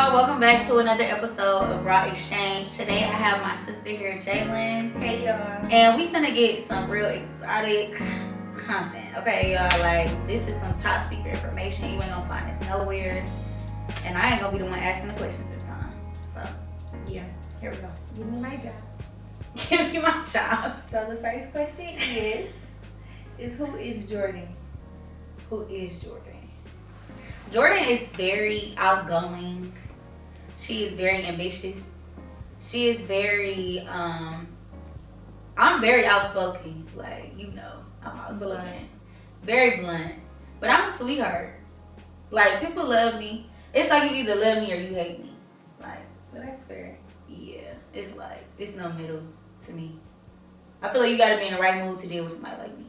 y'all, welcome back to another episode of Raw Exchange. Today I have my sister here, Jalyn. Hey y'all. And we finna get some real exotic content. Okay, y'all, like this is some top secret information. You ain't gonna find this nowhere. And I ain't gonna be the one asking the questions this time. So yeah, here we go. Give me my job. Give me my job. So the first question is who is Jordan? Who is Jordan? Jordan is very outgoing. She is very ambitious. She is very, I'm very outspoken. Like, you know, I'm outspoken. Blunt. Very blunt. But I'm a sweetheart. Like, people love me. It's like you either love me or you hate me. Like, So that's fair. yeah. It's like, it's no middle to me. I feel like you gotta be in the right mood to deal with somebody like me.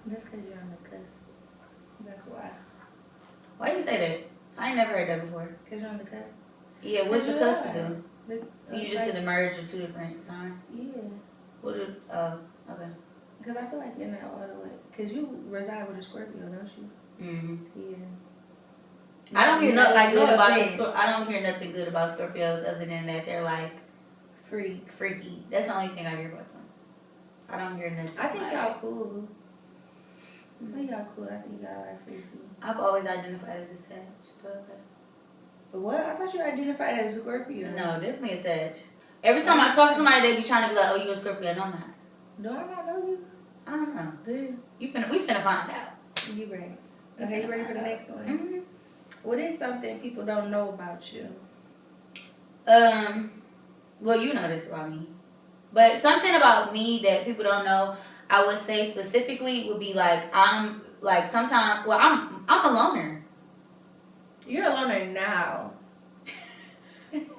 That's because you're on the cusp. That's why. Why you say that? I ain't never heard that before. Because you're on the cusp. Yeah, what's the You cusp are. do? You just like, did the merge of two different signs. Yeah. What did, oh, okay. Because I feel like you're not all the way. Because you reside with a Scorpio, don't you? Mm-hmm. Yeah. I don't hear Not nothing good about offense. the I don't hear nothing good about Scorpios other than that they're like Freak. freaky. That's the only thing I hear about them. I don't hear nothing. I think like, y'all cool. I think y'all cool. I think y'all are freaky. I've always identified as a Sag, but okay. What? I thought you identified as a Scorpio. No, definitely a Sag. Every time I talk to somebody, they be trying to be like, "Oh, you a Scorpio?" No, I'm not. Do I not know you? I don't know. We finna find out. You ready? Okay, you ready for the next one? Mm-hmm. What is something people don't know about you? Well, you know this about me. But something about me that people don't know, I would say specifically would be like I'm like sometimes I'm a loner. You're a loner now.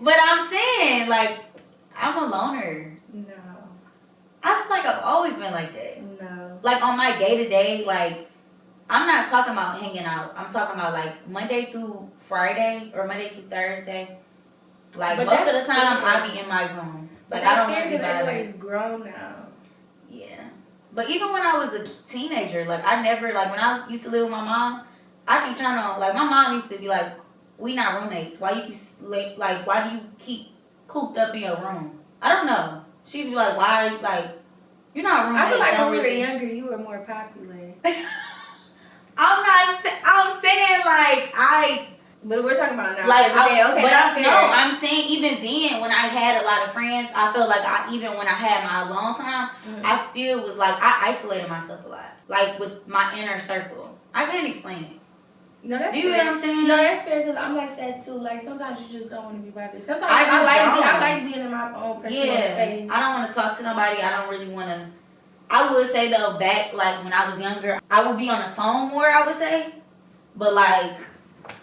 But I'm saying like I'm a loner. No. I feel like I've always been like that. No. Like on my day to day, like I'm not talking about hanging out. I'm talking about like Monday through Friday or Monday through Thursday. Like But most of the that's time fair. I be in my room. But Like I that's don't want fair to be because bothered. everybody's grown now. Yeah. But even when I was a teenager, like I never, like when I used to live with my mom, I can count on, like my mom used to be like, we not roommates. Why you keep, like why do you keep cooped up in your room? I don't know. She used to be like, why are you, like, you're not roommates. I feel like don't when we were really- younger, you were more popular. I'm saying like But we're talking about now. like okay, but that's no, fair. I'm saying even then when I had a lot of friends, I felt like even when I had my alone time, Mhm. I still was like I isolated myself a lot, like with my inner circle. I can't explain it. No, that's Do you fair. get what I'm saying? No, that's fair because I'm like that too. Like sometimes you just don't want to be bothered. Sometimes I just I don't. like being in my own personal Yeah, space. I don't want to talk to nobody. I don't really want to. I would say though, back like when I was younger, I would be on the phone more. I would say, but like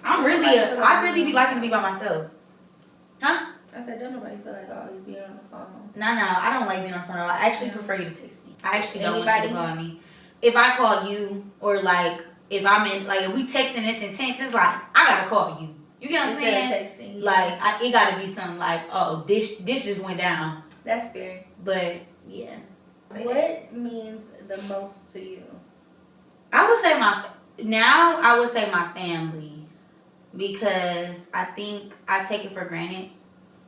I really be liking to be by myself. Huh? I said, don't nobody feel like always being on the phone. No, I don't like being on the phone. I actually prefer you to text me. I actually don't want you Anybody? to call me. If I call you or like if I'm in like if we texting this intense, it's like I gotta call you. You get what I'm saying? Instead of texting, yeah. Like it gotta be something like this just went down. That's fair. But yeah. What means the most to you? I would say I would say my family. Because I think I take it for granted.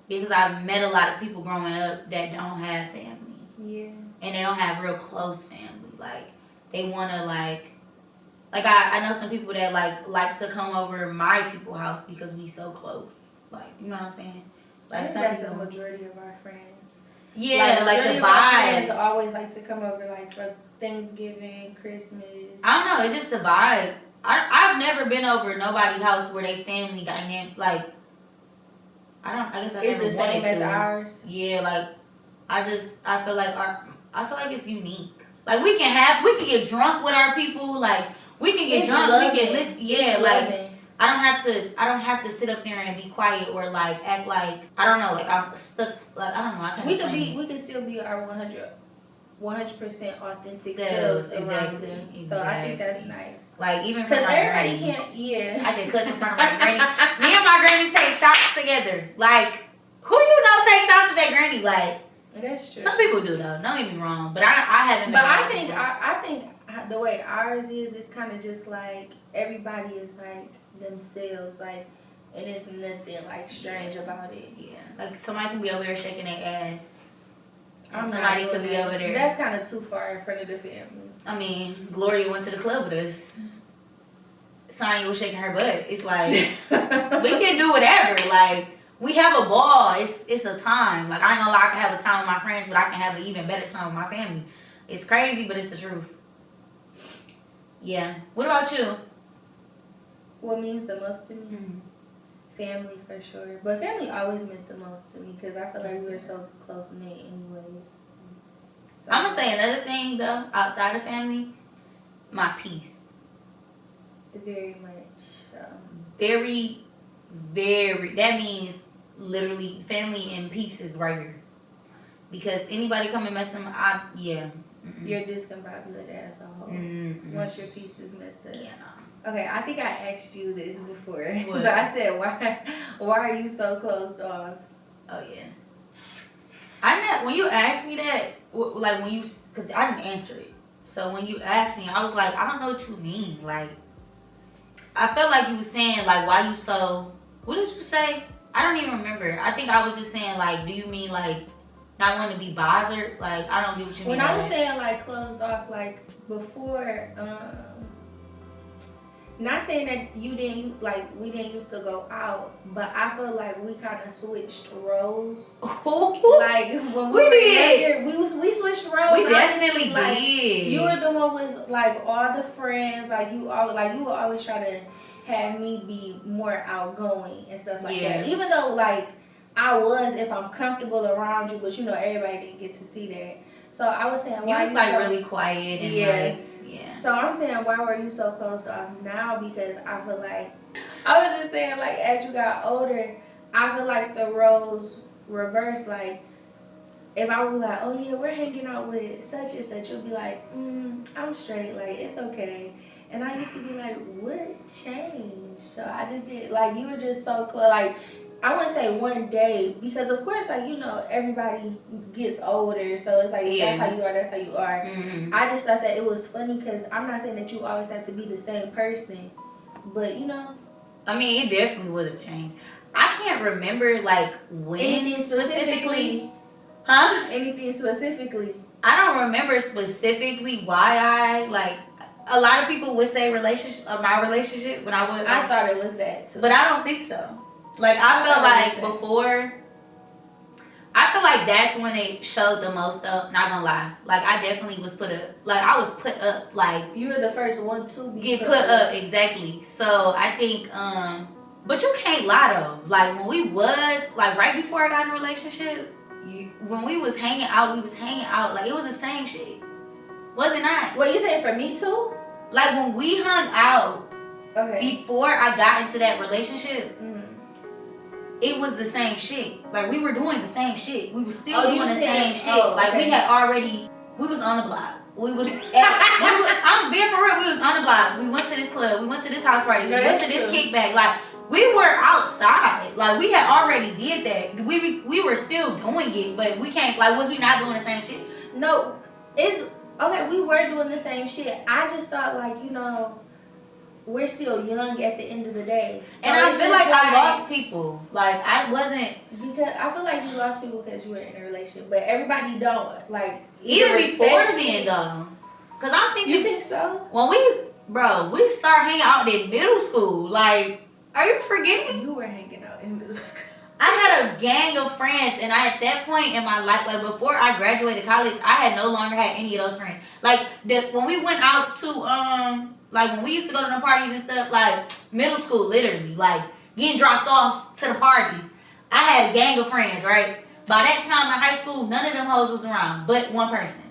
Because I've met a lot of people growing up that don't have family. Yeah. And they don't have real close family. Like, they want to, like I know some people that, like to come over my people's house because we so close. Like, you know what I'm saying? Like, I think some that's people. the majority of our friends. Yeah, like the majority of our friends vibe. always like to come over, like, for Thanksgiving, Christmas. I don't know. It's just the vibe. I've never been over nobody's house where they family dynamic, like, I guess I It's never the wanted same as to. ours. Yeah, like, I feel like it's unique. Like, we can get drunk with our people, like, we can get It's drunk, loving. we can listen, yeah, It's like, loving. I don't have to sit up there and be quiet or, like, act like, I don't know, like, I'm stuck, like, I don't know, I can't explain it. We can still be our 100% authentic Selves, selves around exactly, them. So I think that's exactly. nice. Like, even for Because my everybody granny. can't, yeah. I can cuss in front of my granny. Me and my granny take shots together. Like, who you know take shots with their granny? Like, That's true. some people do though. Don't get me wrong, but I haven't. But I think the way ours is, it's kind of just like everybody is like themselves. Like and it's nothing like strange about it. Yeah, like somebody can be over there shaking their ass. And I'm somebody not could doing be that. over there. That's kind of too far in front of the family. I mean, Gloria went to the club with us. Sonya was shaking her butt. It's like we can do whatever. Like we have a ball. It's a time. Like I ain't gonna lie, I can have a time with my friends, but I can have an even better time with my family. It's crazy, but it's the truth. Yeah. What about you? What means the most to me? Mm-hmm. Family for sure, but family always meant the most to me because I feel like we were so close knit anyways. So. I'm gonna say another thing though, outside of family, my peace. Very much so. Very, very. That means literally family and peace is right here. Because anybody come and mess them, yeah. Mm-mm. You're discombobulated as a whole. Mm-mm. Once your piece is messed up. Yeah. Okay, I think I asked you this before, What? but I said, why are you so closed off? Oh yeah. When you asked me that, like when you, cause I didn't answer it. So when you asked me, I was like, I don't know what you mean. Like, I felt like you was saying like, why you so? What did you say? I don't even remember. I think I was just saying like, do you mean like not want to be bothered? Like, I don't get what you mean. When I was saying like closed off, like before, not saying that you didn't we didn't used to go out, but I feel like we kind of switched roles. Like when we were younger, we switched roles. We definitely like, did. You were the one with like all the friends. Like you would always try to have me be more outgoing and stuff like that. Even though like I was, if I'm comfortable around you, but you know everybody didn't get to see that. So I was saying, why you was like really quiet and like. Yeah. So I'm saying, why were you so closed off now? Because I feel like, I was just saying, like, as you got older, I feel like the roles reversed. Like, if I was like, oh yeah, we're hanging out with such and such, you'll be like, I'm straight, like, it's okay. And I used to be like, what changed? So I just did, like, you were just so close, like, I wouldn't say one day, because of course, like, you know, everybody gets older, so it's like, that's how you are, that's how you are. Mm-hmm. I just thought that it was funny, because I'm not saying that you always have to be the same person, but, you know. I mean, it definitely would have changed. I can't remember, like, when anything specifically. Huh? Anything specifically. I don't remember specifically why I, like, a lot of people would say my relationship, but I thought it was that, too. But I don't think so. Like, I felt like before, I feel like that's when it showed the most up, not gonna lie. Like, I definitely was put up, like. You were the first one to be get put up, exactly. So, I think, but you can't lie though. Like, when we was, like, right before I got in a relationship, when we was hanging out, like, it was the same shit. Was it not? What, you saying for me too? Like, when we hung out, before I got into that relationship, it was the same shit. Like, we were doing the same shit. We were still doing the same shit. Like, we was on the block. I'm being for real, we was on the block. We went to this club. We went to this house party. We went to this kickback. Like, we were outside. Like, we had already did that. We were still doing it, but we can't, like, was we not doing the same shit? No, okay, we were doing the same shit. I just thought, like, you know, we're still young at the end of the day. So and I feel like I lost people. Like, I wasn't. Because I feel like you lost people because you were in a relationship. But everybody don't. Like, even before then, though. Because I'm thinking. You think so? When we start hanging out in middle school. Like, are you forgetting? You were hanging out in middle school. I had a gang of friends. And at that point in my life, like, before I graduated college, I had no longer had any of those friends. Like, when we went out to, like, when we used to go to the parties and stuff, like, middle school, literally, like, getting dropped off to the parties, I had a gang of friends, right? By that time in high school, none of them hoes was around, but one person.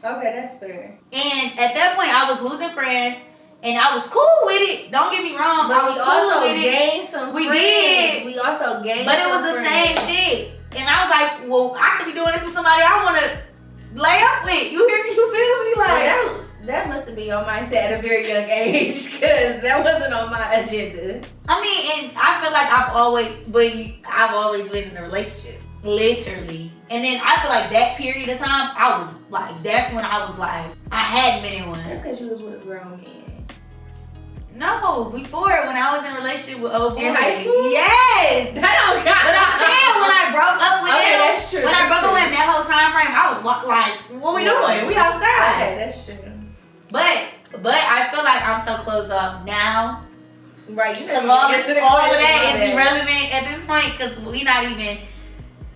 Okay, that's fair. And at that point, I was losing friends, and I was cool with it. Don't get me wrong, but I was cool with it. Gained some we friends. did. We also gained but it some was the friends. same shit. And I was like, well, I could be doing this with somebody I want to lay up with. You hear me? You feel me? Like, well, that must have been your mindset at a very young age, because that wasn't on my agenda. I mean, and I feel like I've always been in a relationship, literally. And then I feel like that period of time, I was like, that's when I was like, I hadn't been in one. That's because you was with a grown man. No, before when I was in a relationship with old boy. In high school? Yes. That don't count. But I'm saying when I broke up with Okay, him. that's true. When I broke up with him that whole time frame, I was like, what we doing? We outside. Okay, that's true. But I feel like I'm so closed off now. Right, you know. Because all of that is irrelevant at this point because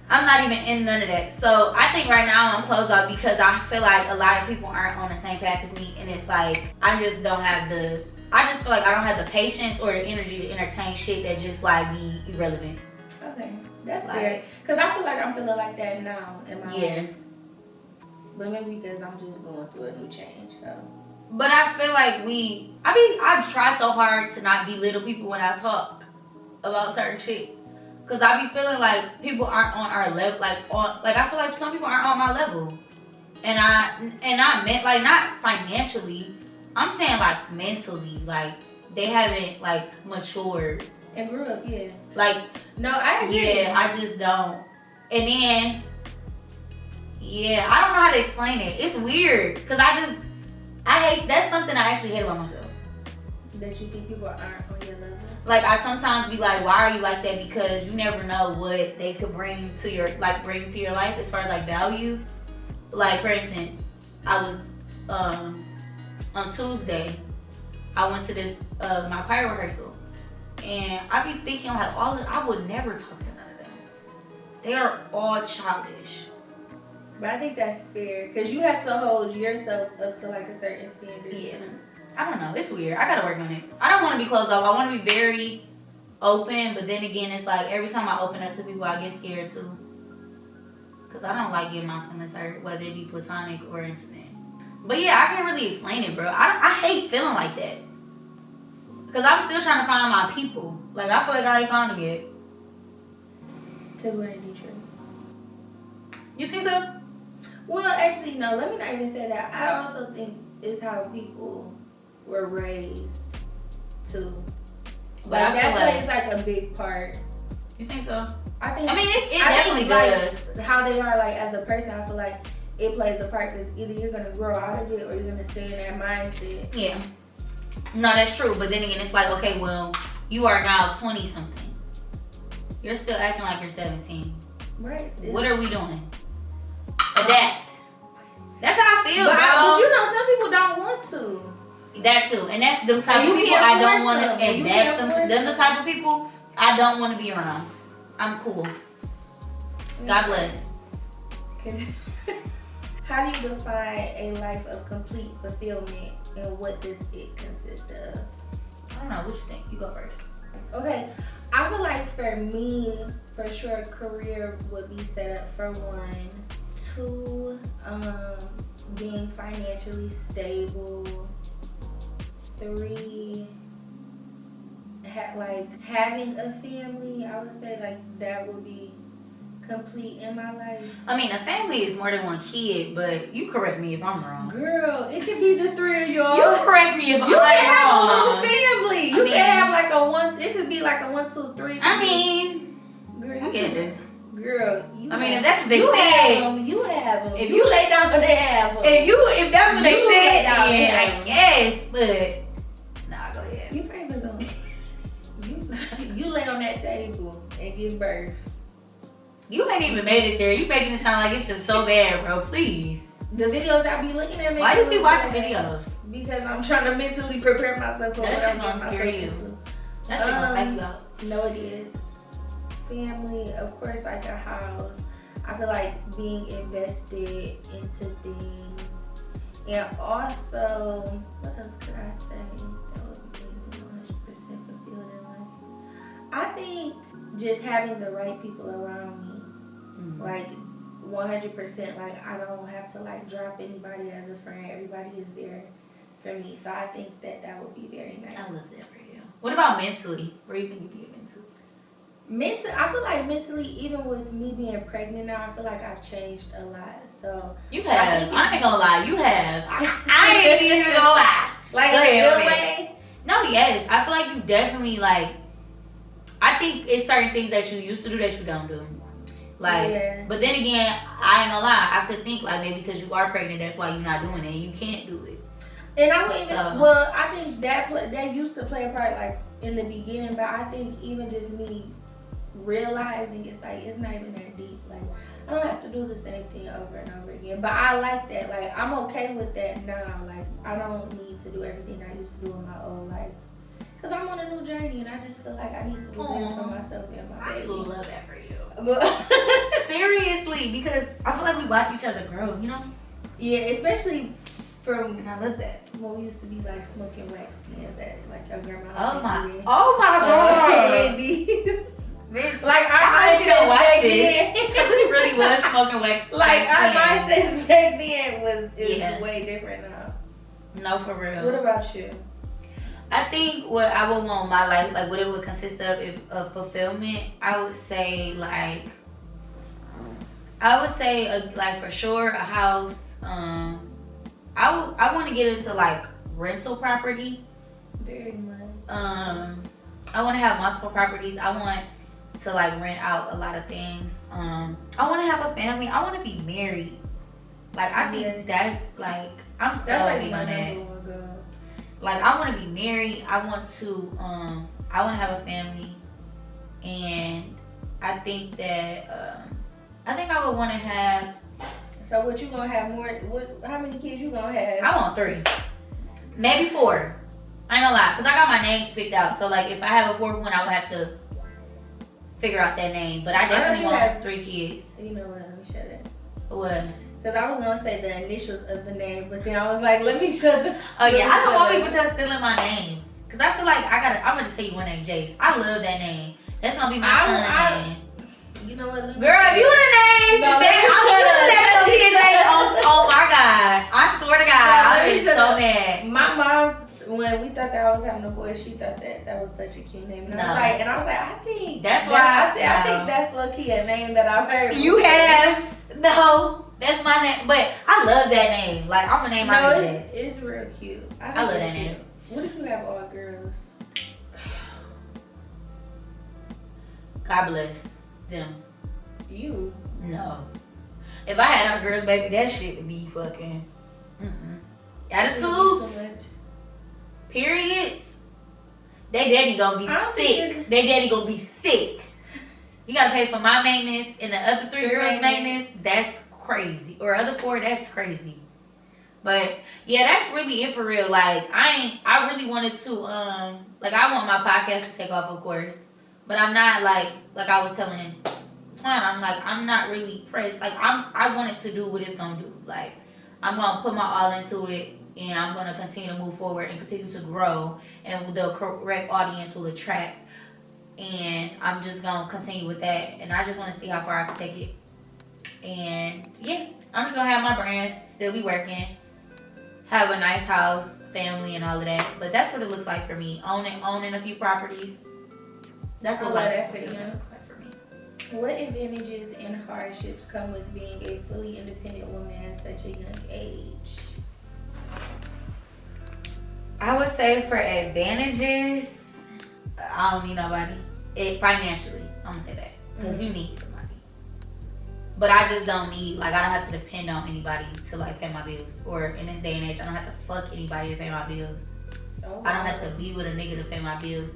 I'm not even in none of that. So I think right now I'm closed off because I feel like a lot of people aren't on the same path as me. And it's like, I just feel like I don't have the patience or the energy to entertain shit that just like be irrelevant. Okay, that's Like, fair. Because I feel like I'm feeling like that now in my yeah. life. But maybe because I'm just going through a new change, so. But I feel like I try so hard to not belittle people when I talk about certain shit. Cause I be feeling like people aren't on our level, I feel like some people aren't on my level. And I meant like not financially, I'm saying like mentally, like they haven't like matured. And grew up, yeah. Like, no, I agree. Yeah, I just don't. And then, yeah, I don't know how to explain it. It's weird. Cause that's something I actually hate about myself. That you think people aren't on your level? Like, I sometimes be like, why are you like that? Because you never know what they could bring to your life as far as like value. Like, for instance, I was, on Tuesday, I went to this, my choir rehearsal. And I be thinking like, I would never talk to none of them. They are all childish. But I think that's fair. Because you have to hold yourself up to like a certain standard. Yeah. I don't know. It's weird. I gotta work on it. I don't want to be closed off. I want to be very open, but then again, it's like every time I open up to people, I get scared too. Cause I don't like getting my feelings hurt, whether it be platonic or intimate. But yeah, I can't really explain it, bro. I hate feeling like that. Cause I'm still trying to find my people. Like I feel like I ain't found them yet. Cause we're in Detroit. You think so? Well, actually, no. Let me not even say that. I also think it's how people were raised too. But Like, I that feel plays like a big part. You think so? I mean, it definitely does. Like, how they are like as a person, I feel like it plays a part because either you're gonna grow out of it or you're gonna stay in that mindset. Yeah. No, that's true. But then again, it's like, okay, well, you are now 20 something. You're still acting like you're 17. Right. What are we doing? Adapt. That's how I feel, but bro. But you know, some people don't want to. That too, and that's the type of people I don't want to. And that's them the type of people I don't want to be around. I'm cool. God bless. How do you define a life of complete fulfillment, and what does it consist of? I don't know. What you think? You go first. Okay, I feel like for me, for sure, career would be set up for 1. 2, being financially stable. 3, having a family. I would say like that would be complete in my life. I mean, a family is more than one kid, but you correct me if I'm wrong. Girl, it could be the 3 of y'all. You correct me if I'm wrong. You can have a little family. You can have like a 1. It could be like a 1, 2, 3. I mean, girl, I get this. Girl, if that's what they said, you have them. If you lay down, they have them. If that's what they said, then I guess. But nah, go ahead. You probably don't. You lay on that table and give birth. You ain't even made it there. You making it sound like it's just so bad, bro. Please. The videos I be looking at. Why you keep watching videos? Because I'm trying to mentally prepare myself for that what shit I'm gonna scare you. That shit gonna psych you out. No, it is. Family, of course, like a house. I feel like being invested into things, and also, what else could I say that would be 100% fulfilled in life? I think just having the right people around me, like 100%. Like I don't have to like drop anybody as a friend. Everybody is there for me, so I think that would be very nice. I love that for you. What about mentally? Where do you think you'd be mentally? I feel like mentally, even with me being pregnant now, I feel like I've changed a lot. So you have. I ain't gonna lie. You have. I ain't even gonna lie. Like in a good way? No, yes. I feel like you definitely like. I think it's certain things that you used to do that you don't do. Like, yeah. But then again, I ain't gonna lie. I could think like maybe because you are pregnant, that's why you're not doing it. You can't do it. And I wouldn't even, So- well, I think that used to play a part like in the beginning, but I think even just me realizing it's like it's not even that deep. Like I don't have to do the same thing over and over again. But I like that. Like I'm okay with that now. Like I don't need to do everything I used to do in my old life. Cause I'm on a new journey and I just feel like I need to do better for myself and my I baby. love that for you. But Seriously, because I feel like we watch each other grow, you know? yeah, especially from And I love that. when we used to be like smoking wax pens at like your grandma's. Oh my god. Wendy's. Bitch, Like our I want you to watch mindset this. back then. Because we really was smoking wax. Like our wax mindsets back then is Yeah. way different now. pens. No, for real. What about you? I think what I would want my life, like what it would consist of, if of fulfillment, I would say like like for sure a house. I want to get into like rental property. Very much. I want to have multiple properties. I want to like rent out a lot of things. I want to have a family. I want to be married. Like I think that's like I'm so That's like big my on that. number one goal. Like I want to be married. I want to have a family, and I think that I think I would want to have. So what you gonna have more? How many kids you gonna have? I want 3, maybe 4. I ain't gonna lie, cause I got my names picked out. So like if I have a 4th one, I would have to figure out that name. But I definitely want 3 kids. You know what? Let me shut it. What? Cause I was gonna say the initials of the name, but then I was like, let me shut the. Oh yeah, I don't want shut people to stealing my names. Cause I feel like I'm gonna just tell you one name, Jace. I love that name. That's gonna be my son's name. You know what? Girl, if you would have named No, that, let me shut up. I'm gonna kid Jace. Oh my god. I swear to God, No, let I me was shut so up. mad. My mom, when we thought that I was having a boy, she thought that was such a cute name. And No. I was like, I think That's that- why I said, I think that's low key a name that I've heard. You before. have no. That's my name, but I love that name. Like I'm gonna name my No, baby. it's real cute. I think love it's that cute. name. What if you have all girls? God bless them. You. No. If I had a girl's baby, that shit would be fucking. Attitudes, periods. They daddy gonna be I don't think sick. They daddy gonna be sick. You gotta pay for my maintenance and the other 3 Their girls' maintenance. maintenance. That's crazy. Or other 4, that's crazy. But yeah, that's really it for real. Like I really wanted to like I want my podcast to take off, of course. But I'm not like I was telling Twan, I'm not really pressed. Like I want it to do what it's gonna do. Like I'm gonna put my all into it, and I'm gonna continue to move forward and continue to grow, and the correct audience will attract. And I'm just gonna continue with that, and I just want to see how far I can take it. And yeah, I'm just gonna have my brands, still be working, have a nice house, family, and all of that. But that's what it looks like for me. Owning a few properties. That's what I love life that for you. looks like for me. What advantages and hardships come with being a fully independent woman at such a young age? I would say for advantages, I don't need nobody. Financially, I'm gonna say that because you need somebody. But I just don't need, like, I don't have to depend on anybody to like pay my bills. Or in this day and age, I don't have to fuck anybody to pay my bills. Oh, I don't have to be with a nigga to pay my bills.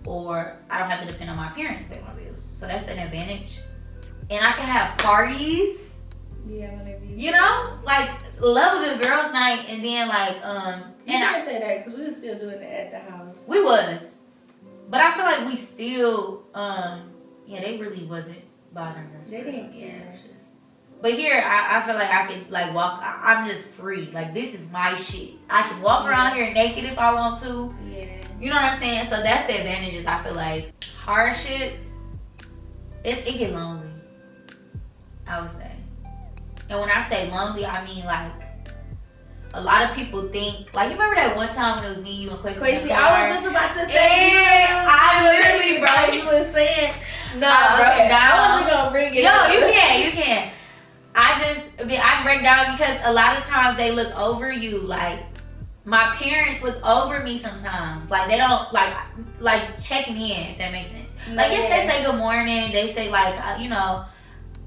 Or I don't have to depend on my parents to pay my bills. So that's an advantage. And I can have parties. Yeah, whenever you. You know, like love a good girls' night, and then like You can't say that because we were still doing it at the house. we was, but I feel like we still yeah, they really wasn't bothering us. They didn't care. But here, I feel like I could like walk. I'm just free. Like this is my shit. I can walk around here naked if I want to. Yeah. You know what I'm saying? So that's the advantages. I feel like hardships. It get lonely. I would say. And when I say lonely, I mean like a lot of people think like you remember that one time when it was me, you and Quasi. Quasi, I was just about to say. Yeah, I literally broke. You was saying. No, I broke okay. down. I wasn't gonna bring it. Yo, up. you can. I break down because a lot of times they look over you. Like my parents look over me sometimes. Like they don't like checking in, if that makes sense. Like yes, they say good morning. They say like you know,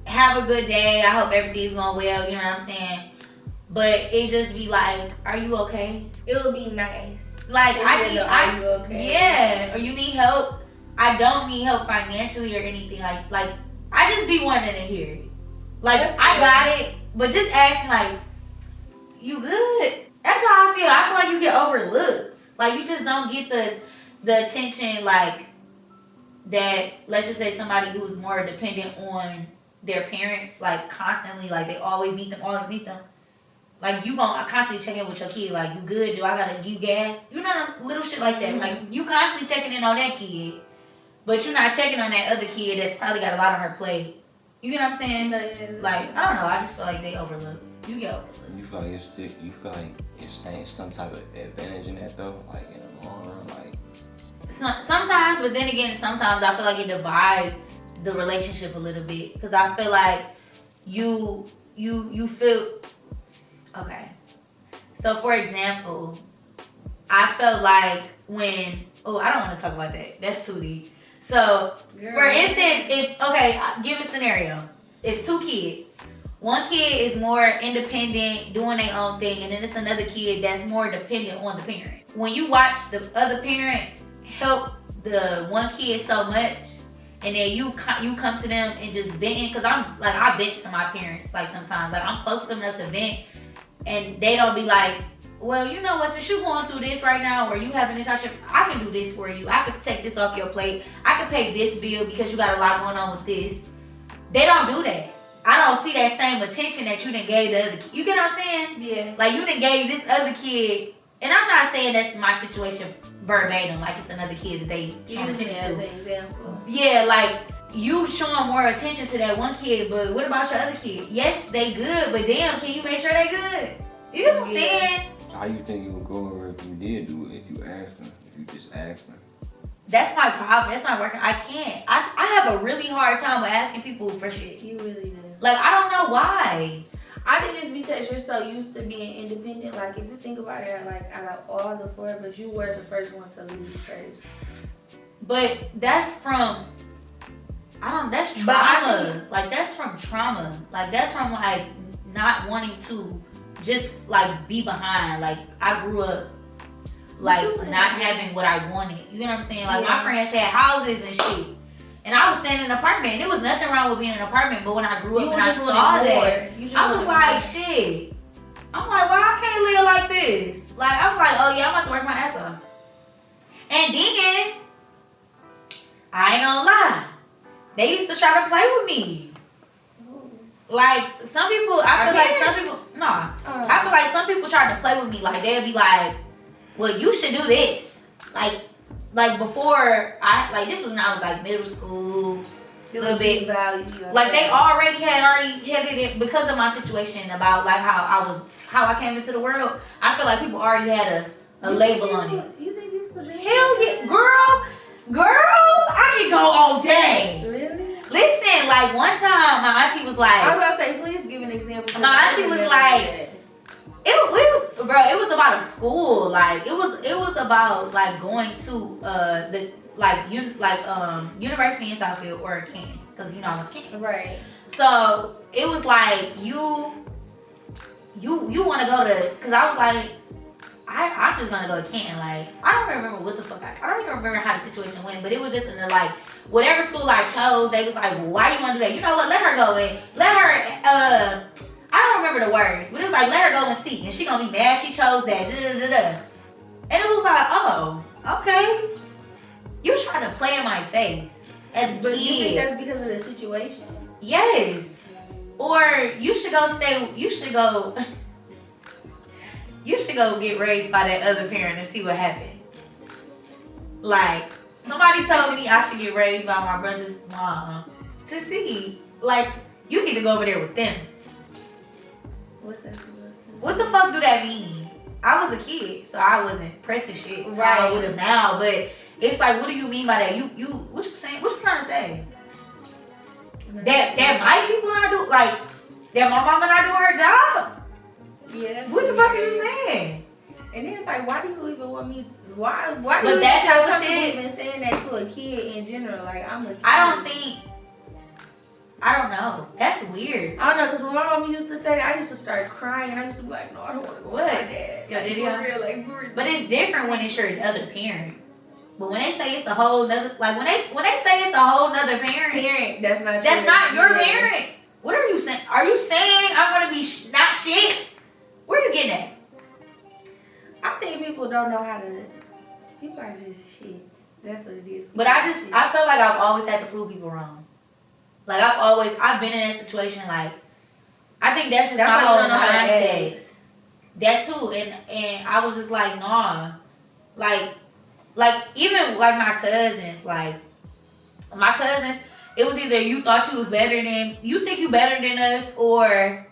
have a good day. I hope everything's going well. You know what I'm saying? but it just be like, are you okay? It would be nice. Like, are you okay? Yeah, or you need help. I don't need help financially or anything. Like I just be wanting to hear it. Like, I got it, but just ask me, like, you good? That's how I feel. I feel like you get overlooked. Like, you just don't get the attention, like, that, let's just say somebody who's more dependent on their parents, like, constantly, like, they always need them. Like, you gonna constantly check in with your kid, like, you good? Do I gotta give you gas? You know, little shit like that. Like, you constantly checking in on that kid, but you're not checking on that other kid that's probably got a lot on her plate. You get what I'm saying? Like, I don't know. I just feel like they overlook. You get overlooked. You feel like it's saying some type of advantage in that though, like in the long run, like. Sometimes, but then again, sometimes I feel like it divides the relationship a little bit, because I feel like you feel okay. So for example, I felt like when I don't want to talk about that. That's too deep. So, for instance, give a scenario. It's two kids. One kid is more independent, doing their own thing, and then it's another kid that's more dependent on the parent. When you watch the other parent help the one kid so much, and then you come to them and just venting, because I vent to my parents, like, sometimes. Like, I'm close to them enough to vent, and they don't be like, well, you know what, since you're going through this right now, or you having this hardship, I can do this for you. I can take this off your plate. I can pay this bill because you got a lot going on with this. They don't do that. I don't see that same attention that you done gave the other kid. You get what I'm saying? Yeah. Like, you done gave this other kid, and I'm not saying that's my situation verbatim, like it's another kid that they showing attention to. As an example. Yeah, like, you showing more attention to that one kid, but what about your other kid? Yes, they good, but damn, can you make sure they good? You know what I'm saying? How you think you would go over if you did do it, if you asked them, if you just asked them? That's my problem. That's my working. I can't. I have a really hard time with asking people for shit. You really do. Like, I don't know why. I think it's because you're so used to being independent. Like, if you think about it, like, out of all the four of us, you were the first one to leave first. But that's from, that's trauma. Like, that's from trauma. Like, that's from, like, not wanting to just, like, be behind. Like, I grew up, like, not having what I wanted. You know what I'm saying? Like, my friends had houses and shit. And I was staying in an apartment. There was nothing wrong with being in an apartment, but when I grew up and I saw that, I was like, shit. I'm like, why I can't live like this? Like, I'm like, oh yeah, I'm about to work my ass off. And then, I ain't gonna lie, they used to try to play with me. Like, some people, I feel like some people try to play with me. Like, they'll be like, well, you should do this. Like before, this was when I was like middle school, a little bit. Like, they already had it because of my situation about like how I came into the world. I feel like people already had a label on it. You think people just Hell yeah, girl, I can go all day. Really? Listen, like, one time my auntie was like, I was gonna say, please give an example. My auntie was like, it was about a school. Like, it was about like going to the university in Southfield or Canton, because you know I was Canton. Right. So it was like you want to go to, because I was like, I'm just gonna go to Canton. Like, I don't remember what the fuck I don't even remember how the situation went, but it was just in the, like, whatever school I chose, they was like, well, why you want to do that? You know what? Let her go in. Let her I don't remember the words, but it was like, let her go and see, and she gonna be mad she chose that. And it was like, oh, okay. You trying to play in my face as a But kid. you think that's because of the situation? Yes. Or you should go get raised by that other parent and see what happened. Like, somebody told me I should get raised by my brother's mom to see. Like, you need to go over there with them. What's that? What the fuck do that mean? I was a kid, so I wasn't pressing shit. Right. I would have now, but it's like, what do you mean by that? You what you saying? What you trying to say? That my people not do, like, that my mama not doing her job? Yeah. What the fuck is you saying? And then it's like, why do you even want me to, why do But you that type of feel shit, even saying that to a kid in general? Like, I'm a kid. I I don't know. That's weird. I don't know, because when my mom used to say that, I used to start crying. I used to be like, no, I don't want to go with my dad. Yo, Like, did for y'all? real, like, for real. But it's different when it's your other parent. But when they say it's a whole nother, like when they say it's a whole nother parent, That's not your parent. What are you saying? Are you saying I'm gonna be not shit? Where are you getting at? I think people don't know how to. People are just shit. That's what it is. But I feel like I've always had to prove people wrong. Like I've been in that situation. Like I think that's just my whole mindset. That too, and I was just like, nah, like even like my cousins, it was either you thought you think you better than us, or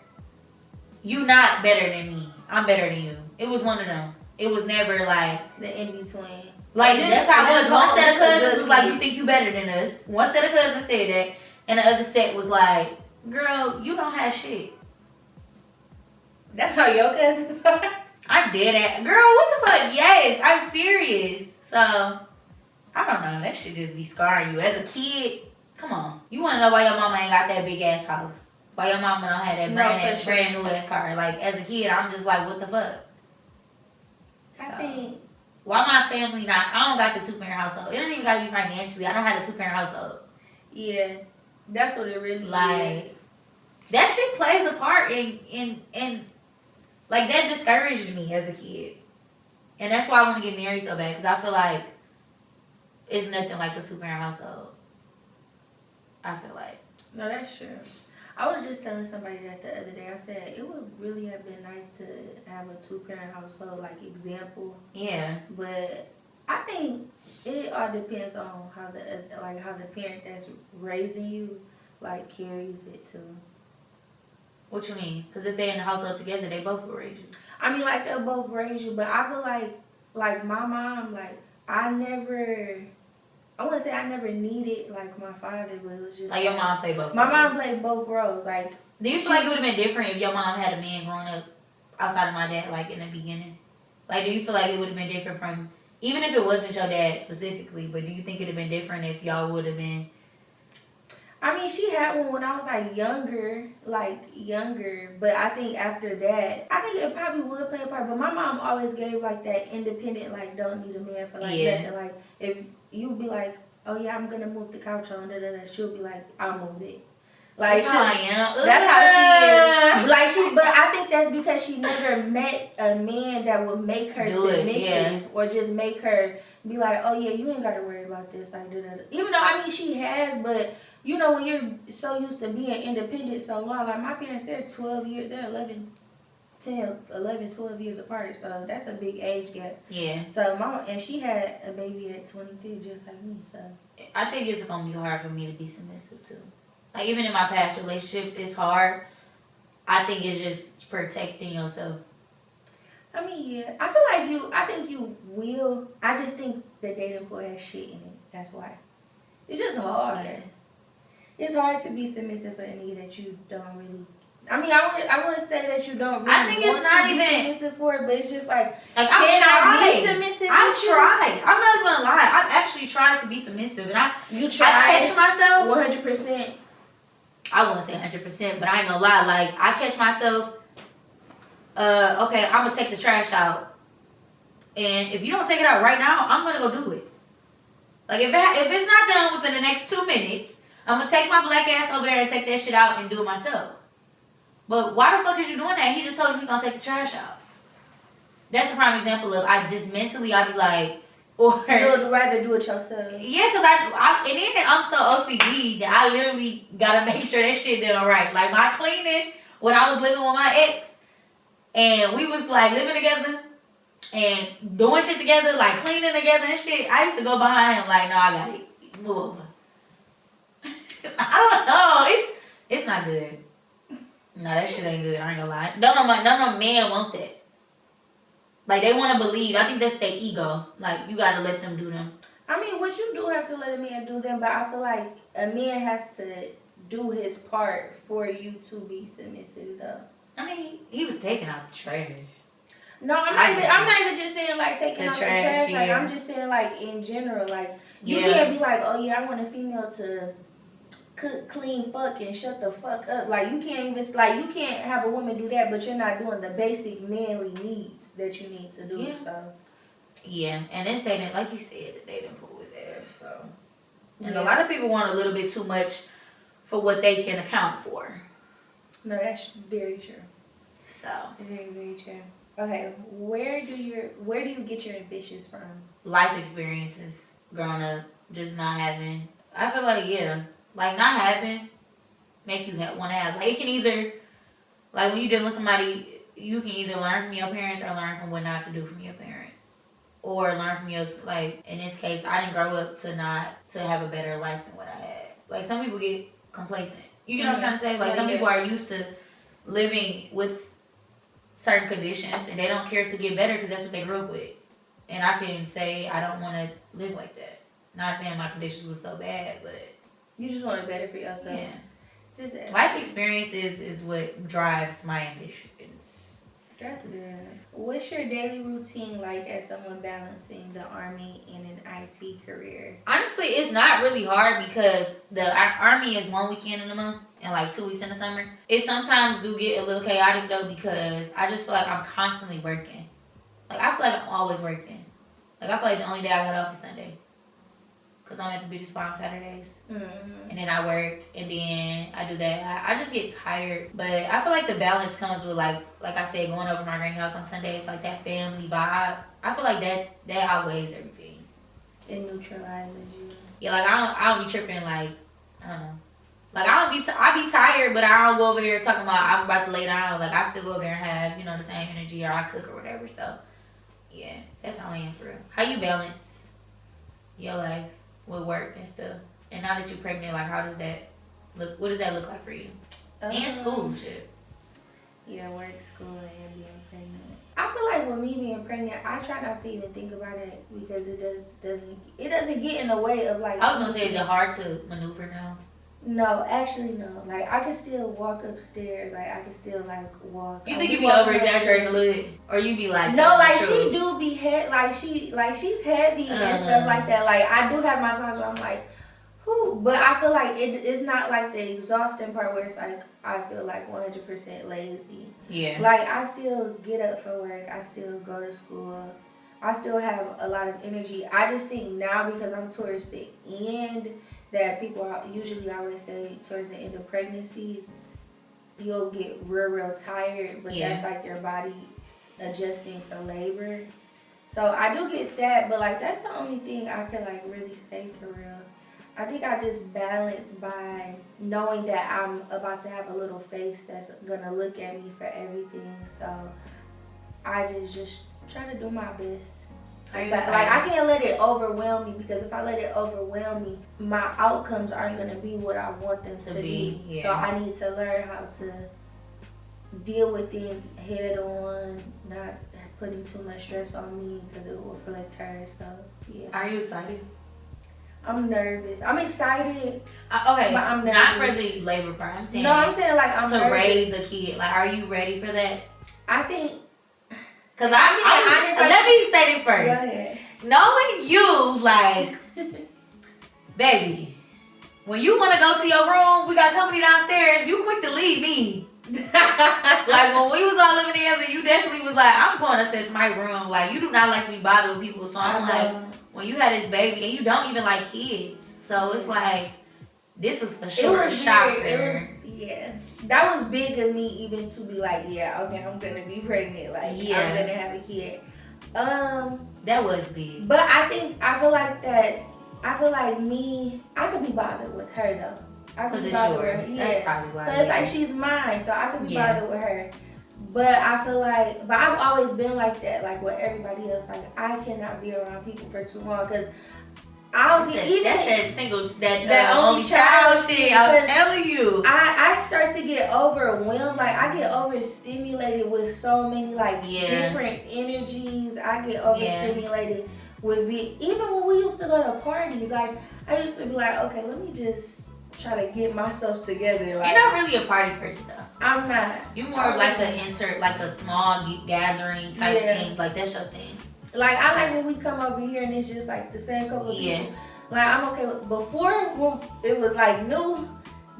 you not better than me. I'm better than you. It was one of them. It was never like the in between. Like that's how it was. One set of cousins was like, you think you better than us. One set of cousins said that, and the other set was like, girl, you don't have shit. That's how your cousins are. I did it. Girl, what the fuck? Yes, I'm serious. So, I don't know. That should just be scarring you. As a kid, come on. You want to know why your mama ain't got that big ass house? Why your mama don't have that brand new ass car? Like, as a kid, I'm just like, what the fuck? I think. Why my family not? I don't got the 2-parent household. It don't even got to be financially. I don't have the 2-parent household. Yeah. That's what it really is. That shit plays a part in like, that discouraged me as a kid. And that's why I want to get married so bad. Because I feel like it's nothing like the 2-parent household. I feel like. No, that's true. I was just telling somebody that the other day. I said, it would really have been nice to have a 2-parent household, like, example. Yeah. But I think it all depends on how the parent that's raising you, like, carries it too. What you mean? Because if they're in the household together, they both will raise you. I mean, like, they'll both raise you, but I feel like my mom, like, I wouldn't say I never needed, like, my father, but it was just... Like, your mom played both roles. My mom played both roles, like... Do you feel like it would have been different if your mom had a man growing up outside of my dad, like, in the beginning? Like, do you feel like it would have been different from... Even if it wasn't your dad specifically, but do you think it would have been different if y'all would have been... I mean, she had one when I was, like, younger, but I think after that, I think it probably would play a part, but my mom always gave, like, that independent, like, don't need a man for, like, nothing. Like, if you be like, oh, yeah, I'm gonna move the couch on, she'll be like, I'll move it. Like, that's how I am. That's how she is. Like, but I think that's because she never met a man that would make her submissive or just make her be like, oh, yeah, you ain't gotta worry about this. Like, even though, I mean, she has, but... You know, when you're so used to being independent so long, like my parents, they're 12 years apart. So that's a big age gap. Yeah. So and she had a baby at 23 just like me, so. I think it's going to be hard for me to be submissive too. Like even in my past relationships, it's hard. I think it's just protecting yourself. I mean, yeah. I think you will. I just think the dating pool has shit in it. That's why. It's just hard. Yeah. It's hard to be submissive for a nigga that you don't really... I mean, I wouldn't say that you don't really I think it's not even submissive for it, but it's just like I'm trying. Be submissive. I'm trying. I'm not gonna lie. I've actually tried to be submissive, and I catch myself 100%. I wouldn't say 100%, but I ain't gonna lie. Like I catch myself. Okay, I'm gonna take the trash out, and if you don't take it out right now, I'm gonna go do it. Like if it's not done within the next 2 minutes. I'm gonna take my black ass over there and take that shit out and do it myself. But why the fuck is you doing that? He just told you we gonna take the trash out. That's a prime example of I just mentally I be like, or you'd rather do it yourself. Yeah, cause I and then I'm so OCD that I literally gotta make sure that shit done right. Like my cleaning when I was living with my ex, and we was like living together and doing shit together, like cleaning together and shit. I used to go behind him like, no, I got it. Move over. I don't know. It's not good. No, that shit ain't good. I ain't gonna lie. None of men want that. Like they want to believe. I think that's their ego. Like you gotta let them do them. I mean, what you do have to let a man do them, but I feel like a man has to do his part for you to be submissive, though. I mean, he was taking out the trash. No, I'm not even just saying like taking out the trash. Like I'm just saying like in general, like you can't be like, oh yeah, I want a female to cook, clean, fuck, and shut the fuck up. Like you can't even like you can't have a woman do that, but you're not doing the basic manly needs that you need to do. Yeah. So Yeah, and this dating, like you said, the dating pool is ass. So, and yes. a lot of people want a little bit too much for what they can account for. No, that's very true. So Very, very true. Okay, where do you get your ambitions from? life experiences, growing up, just not having. I feel like like not having, make you want to have. Like it can either, like when you dealing with somebody, you can either learn from your parents or learn from what not to do from your parents, or learn from your like. In this case, I didn't grow up to have a better life than what I had. Like some people get complacent. You know what I'm trying to say? Like some people are used to living with certain conditions and they don't care to get better because that's what they grew up with. And I can say I don't want to live like that. Not saying my conditions was so bad, but You just want it better for yourself. yeah. Just Life experiences is what drives my ambitions. That's good. What's your daily routine like as someone balancing the Army and an IT career? Honestly, it's not really hard because the Army is 1 weekend in the month and like 2 weeks in the summer. It sometimes do get a little chaotic though because I just feel like I'm constantly working. Like I feel like I'm always working. Like I feel like the only day I got off is Sunday. Because I'm at the beauty spa on Saturdays. Mm-hmm. And then I work and then I do that. I just get tired. But I feel like the balance comes with like I said, going over to my granny house on Sundays, like that family vibe. I feel like that outweighs everything. It neutralizes you. Yeah, like I don't be tripping like, I don't know. Like I be tired, but I don't go over there talking about I'm about to lay down. Like I still go over there and have, you know, the same energy or I cook or whatever. So yeah, that's how I am for real. How you balance your life with work and stuff? And now that you're pregnant, like how does that look? What does that look like for you? And school shit. Yeah, work, school, and being pregnant. I feel like with me being pregnant, I try not to even think about it because it doesn't get in the way of like. I was gonna say, is it hard to maneuver now? No, actually no. Like I can still walk upstairs. Like I can still like walk. You think you be over exaggerating a little bit, or you be like? No, like she do be she's heavy and stuff like that. Like I do have my times where I'm like, whew. But I feel like it's not like the exhausting part where it's like I feel like 100% lazy. Yeah. Like I still get up for work. I still go to school. I still have a lot of energy. I just think now because I'm towards the end. That people usually always say towards the end of pregnancies, you'll get real tired, but that's like your body adjusting for labor. So I do get that, but like that's the only thing I could like really say for real. I think I just balance by knowing that I'm about to have a little face that's gonna look at me for everything. So I just try to do my best. Like I can't let it overwhelm me because if I let it overwhelm me, my outcomes aren't gonna be what I want them to be. Yeah. So I need to learn how to deal with things head on, not putting too much stress on me because it will affect her. So yeah. Are you excited? I'm nervous. I'm excited. Okay, but I'm nervous. Not for the labor part. I'm saying. No, I'm saying like I'm to nervous. raise a kid. Like, are you ready for that? I think. Cause let me say this first. Go ahead. Knowing you, like, baby, when you want to go to your room, we got company downstairs. You quick to leave me. Like when we was all living together, you definitely was like, I'm going to assess my room. Like you do not like to be bothered with people. So I'm like, when you had this baby and you don't even like kids, so it's like this was for sure a shocker. Yeah, that was big of me even to be like, yeah, okay, I'm gonna be pregnant. Like, I'm gonna have a kid. That was big. But I feel like me, I could be bothered with her though. I could be bothered with her. That's probably why. So it's like she's mine, so I could be bothered with her. But I feel like, but I've always been like that, like with everybody else. Like I cannot be around people for too long because I'll be even that's that single that only child shit. I'm telling you, I start to get overwhelmed. Like I get overstimulated with so many like different energies. I get overstimulated with even when we used to go to parties. Like I used to be like, okay, let me just try to get myself together. Like, you're not really a party person though. I'm not. You more of like a small gathering type thing. Like that's your thing. Like I like when we come over here and it's just like the same couple of people. Like I'm okay with before when it was like new.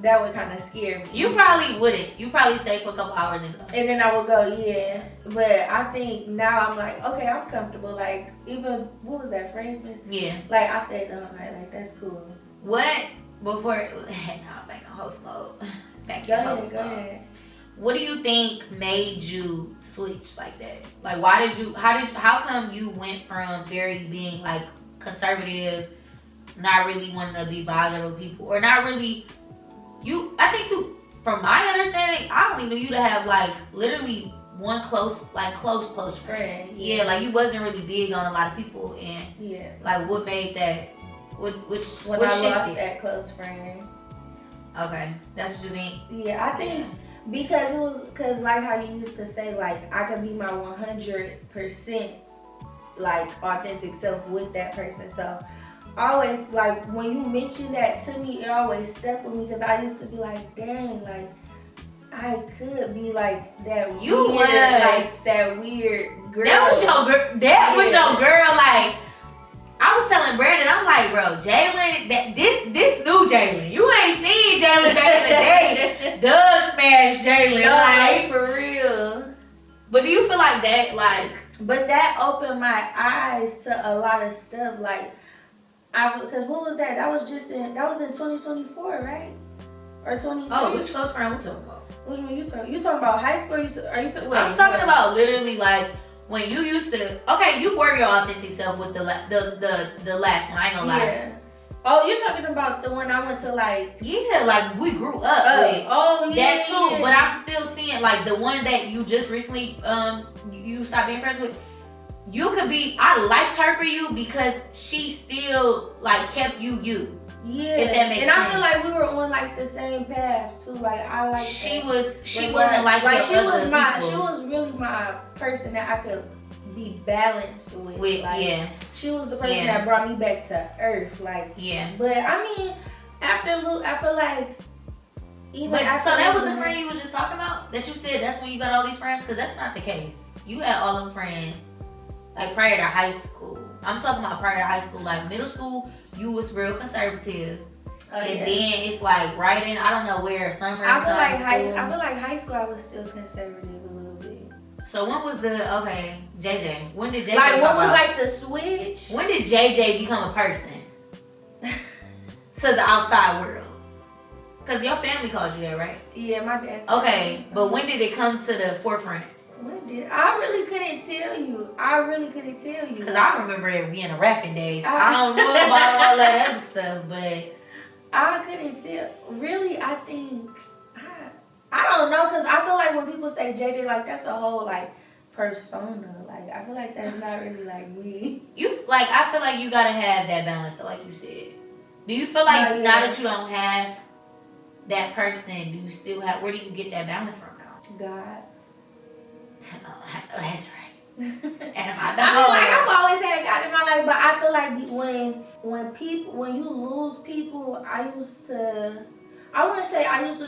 that would kind of scare me. You probably wouldn't. You probably stay for a couple hours and go. And then I would go, yeah. But I think now I'm like, okay, I'm comfortable. Like, even, what was that, Friendsmas? Yeah. Like, I said the whole night, like, that's cool. What, before, now back in host mode. Back Go in ahead, host go mode. ahead. What do you think made you switch like that? Like, how come you went from very being like conservative, not really wanting to be bothered with people, or not really, I think you, from my understanding, I only knew you to have like literally one close friend. Yeah, like you wasn't really big on a lot of people, and yeah, like what made that, when I lost that close friend. Okay, that's what you think? Yeah, I think because like how you used to say, like, I could be my 100% like authentic self with that person. So always, like, when you mention that to me, it always stuck with me, because I used to be like, dang, like, I could be like that weird girl. That was your girl. Like, I was telling Brandon, I'm like, bro, Jalyn, this new Jalyn. You ain't seen Jalyn back in the day. Does smash Jalyn. No, like, for real. But do you feel like that, like... But that opened my eyes to a lot of stuff, like, because what was that? That was in 2024, right? Or 20. Oh, which close friend we talking about? Which one you talking? You talking about high school? I'm talking about literally like when you used to. Okay, you were your authentic self with the last one. I ain't gonna lie. Yeah. Oh, you're talking about the one I went to, like. Yeah, like we grew up with. Oh yeah. That too, but I'm still seeing like the one that you just recently you stopped being friends with. You could be. I liked her for you because she still like kept you. Yeah. If that makes sense. And I feel like we were on like the same path too. Like I like. She wasn't like she was people. She was really my person that I could be balanced with. Like, yeah. She was the person that brought me back to earth. Like. Yeah. But I mean, after Luke, I feel like. So that was the friend you were just talking about? That you said that's when you got all these friends? Because that's not the case. You had all them friends like prior to high school. I'm talking about prior to high school. Like middle school, you was real conservative. And then it's like right in, I don't know where, somewhere. I feel like high school I was still conservative a little bit. So when was JJ? When did JJ like what was like the switch? When did JJ become a person? To the outside world? Because your family calls you that, right? Yeah, my dad's okay, but when did it come to the forefront? I really couldn't tell you. Because I remember it being the rapping days. I don't know about all that other stuff, but... I couldn't tell. Really, I think... I don't know, because I feel like when people say JJ, like, that's a whole, like, persona. Like, I feel like that's not really, like, me. I feel like you got to have that balance, like you said. Do you feel like now that you don't have that person, do you still have... Where do you get that balance from now? God. That's right. I feel like I've always had God in my life, but I feel like when you lose people, I used to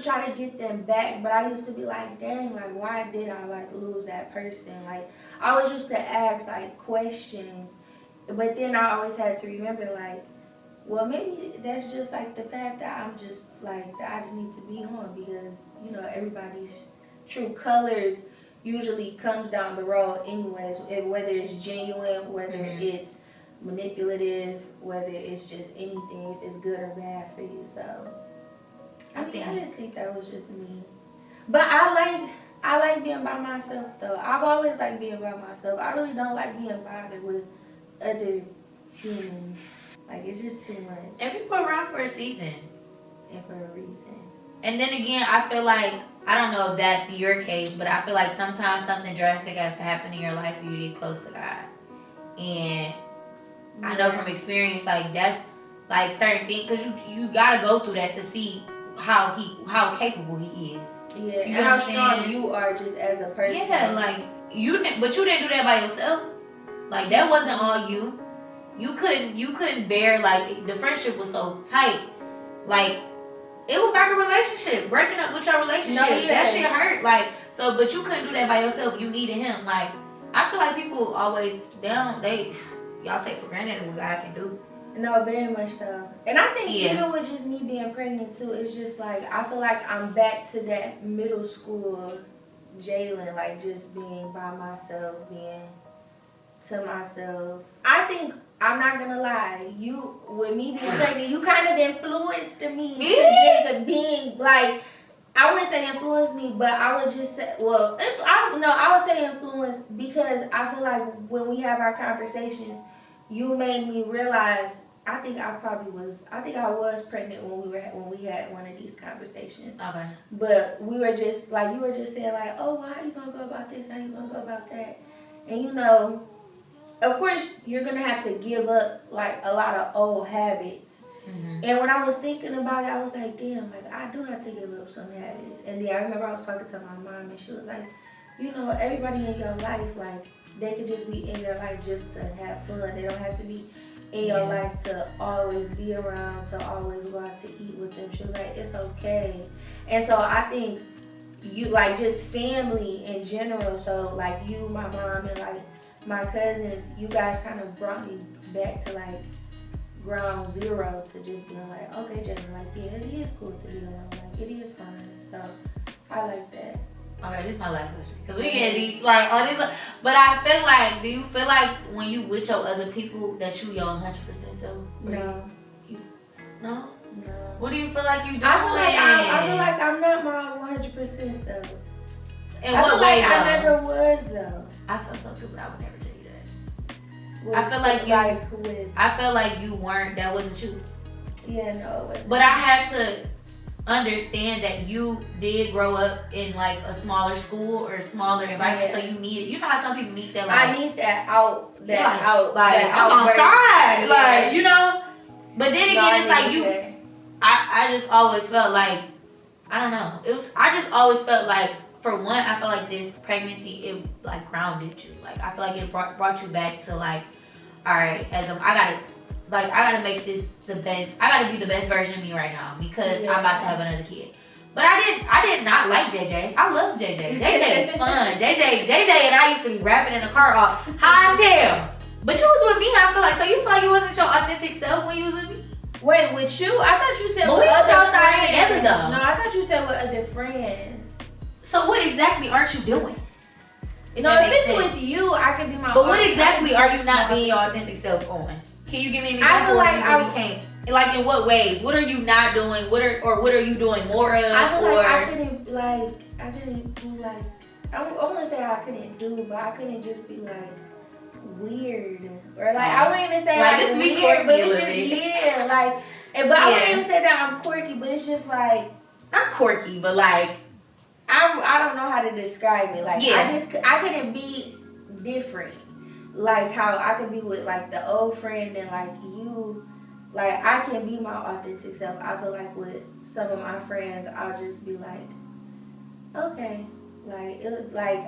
try to get them back, but I used to be like, dang, like why did I like lose that person? Like I always used to ask like questions, but then I always had to remember like, well maybe that's just like the fact that I'm just like that I just need to be home, because you know everybody's true colors usually comes down the road anyways, whether it's genuine, whether it's manipulative, whether it's just anything, if it's good or bad for you. So I just think that was just me. But I like being by myself though. I've always liked being by myself. I really don't like being bothered with other humans. Like it's just too much. And people are around for a season. And for a reason. And then again, I feel like, I don't know if that's your case, but I feel like sometimes something drastic has to happen in your life for you to get close to God. And I know from experience, like that's like certain things, because you gotta go through that to see how capable he is. Yeah, and how strong you are just as a person. Yeah, like but you didn't do that by yourself. Like that wasn't all you. You couldn't bear, like the friendship was so tight. Like it was like a relationship. Breaking up with your relationship. That shit hurt. Like, so, but you couldn't do that by yourself. You needed him. Like, I feel like people always, y'all take for granted what God can do. No, very much so. And I think Yeah. even with just me being pregnant too, it's just like I feel like I'm back to that middle school Jalyn, like just being by myself, being to myself. I think I'm not gonna lie, you with me being pregnant, you kind of influenced me to just being like. I wouldn't say influence me, but I would just say, well, I would say influence because I feel like when we have our conversations, you made me realize. I think I was pregnant when we had one of these conversations. Okay. But we were just like you were just saying like, oh, well, how you gonna go about this? How you gonna go about that? And you know, of course, you're gonna have to give up like a lot of old habits. Mm-hmm. And when I was thinking about it, I was like, damn, like I do have to give up some habits. And then I remember I was talking to my mom, and she was like, you know, everybody in your life, like they could just be in your life just to have fun. They don't have to be in your life to always be around, to always go out to eat with them. She was like, it's okay. And so I think you like just family in general. So like you, my mom, and like my cousins, you guys kind of brought me back to like ground zero to just being like, okay, Jalyn, like, yeah, it is cool to be alone. Like, it is fun. So, I like that. Okay, this is my last question. Because we get deep, like, on this. But I feel like, do you feel like when you with your other people that you your 100% self? No. No? No. What do you feel like you doing? I feel like I'm not my 100% self. In what way, like though? I never was, though. I feel so too, but I would never tell you that. With, I feel like you, with, I felt like you weren't, that wasn't you. Yeah, no, it wasn't. But I had to understand that you did grow up in like a smaller school or smaller environment, so you need, you know how some people need that, like, I need that out, like that I'm outburst. outside, Yeah. like, you know. But then again, it's like you, that. I just always felt like, I don't know, I just always felt like, for one, I feel like this pregnancy, it like grounded you. Like, I feel like it brought you back to like, all right, I gotta make this the best. I gotta be the best version of me right now because I'm about to have another kid. But I did not like JJ. I love JJ. JJ is fun. JJ and I used to be rapping in the car all high as hell. But you was with me. I feel like, so you feel like you wasn't your authentic self when you was with me? Wait, with you? I thought you said but with we was other outside friends. together though. No, I thought you said with other friends. So what exactly aren't you doing? If it's with you, I can be my. But what exactly are you not being your authentic self on? Can you give me an example? I feel like you can't. Like in what ways? What are you not doing? What are you doing more of? I feel like I couldn't do like. I wouldn't say I couldn't do, but I couldn't just be like weird or like I wouldn't even say like just be quirky but a little it's just, bit. yeah, like. But I wouldn't even say that I'm quirky, but it's just like not quirky, but like I don't know how to describe it. Like I couldn't be different. Like how I could be with like the old friend and like you, like I can be my authentic self. I feel like with some of my friends, I'll just be like, okay, like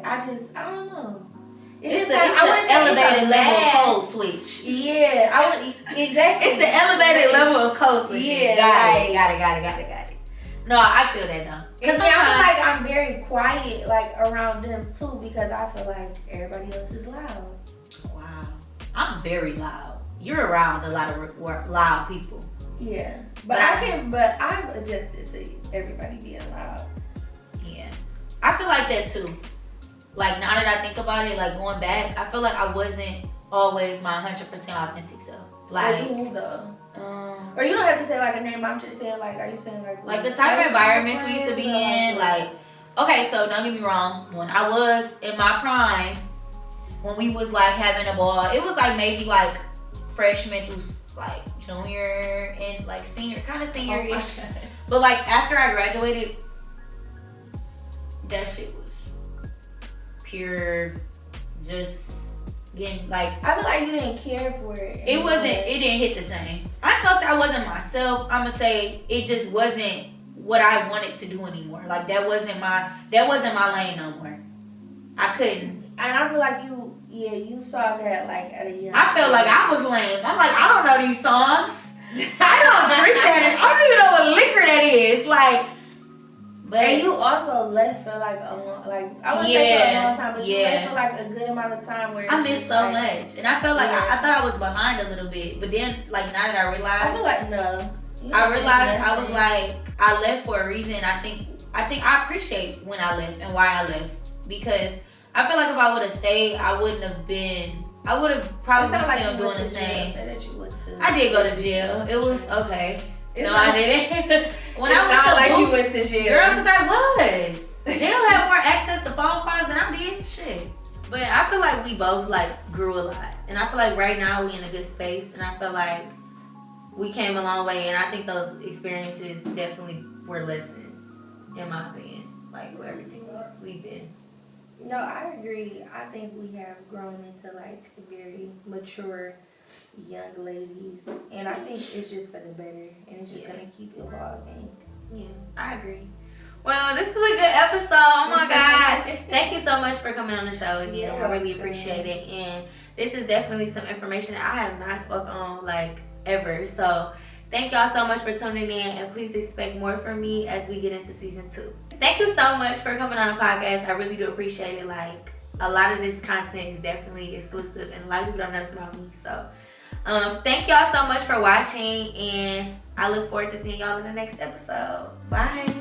I don't know. It's an elevated level of code switch. Yeah, exactly. It's an elevated level of code switch. Yeah, got it. No, I feel that though. Because I feel like I'm very quiet, like around them too, because I feel like everybody else is loud. Wow, I'm very loud. You're around a lot of loud people. Yeah, but I've adjusted to everybody being loud. Yeah, I feel like that too. Like now that I think about it, like going back, I feel like I wasn't always my 100% authentic self. Like who though? Or you don't have to say like a name. I'm just saying like, are you saying like the type of environments we used to be in? Like, okay, so don't get me wrong. When I was in my prime, when we was like having a ball, it was like maybe like freshman through like junior and like senior, kind of senior-ish. But like after I graduated, that shit was pure, just getting like. I feel like you didn't care for it. It wasn't. It didn't hit the same. I ain't gonna say I wasn't myself. I'm gonna say it just wasn't what I wanted to do anymore. Like that wasn't my lane no more. I couldn't. And I feel like you saw that like at a young. I felt like I was lame. I'm like, I don't know these songs. I don't drink that. I don't even know what liquor that is. Like, But And you also left for like a long, like I wouldn't say for a long time, but you yeah. left for like a good amount of time where I it's missed just, so like, much, and I felt like Yeah. I thought I was behind a little bit, but then like now that I I realized, feel like no. You I didn't miss realized I was nothing. like I left for a reason. I think I appreciate when I left and why I left, because I feel like if I would have stayed, I wouldn't have been. I would have It probably sounded like still you doing went the to jail. same. Say that you went to. I did go to jail. It was okay. It No, I sound- didn't. When It I went sound to like boot- you went to jail. Girl, because I was. Jail had more access to phone calls than I did. Shit. But I feel like we both like grew a lot. And I feel like right now we in a good space. And I feel like we came a long way. And I think those experiences definitely were lessons, in my opinion. Like with everything we've been. No, I agree. I think we have grown into like very mature young ladies, and I think it's just for the better, and it's just Yeah. gonna keep evolving. Yeah, I agree. Well, this was a good episode. Oh my God. Thank you so much for coming on the show again. You're I really welcome. appreciate it. And this is definitely some information that I have not spoken on like ever. So thank y'all so much for tuning in, and please expect more from me as we get into season 2. Thank you so much for coming on the podcast. I really do appreciate it. Like a lot of this content is definitely exclusive, and a lot of people don't know this about me. So thank y'all so much for watching, and I look forward to seeing y'all in the next episode. Bye.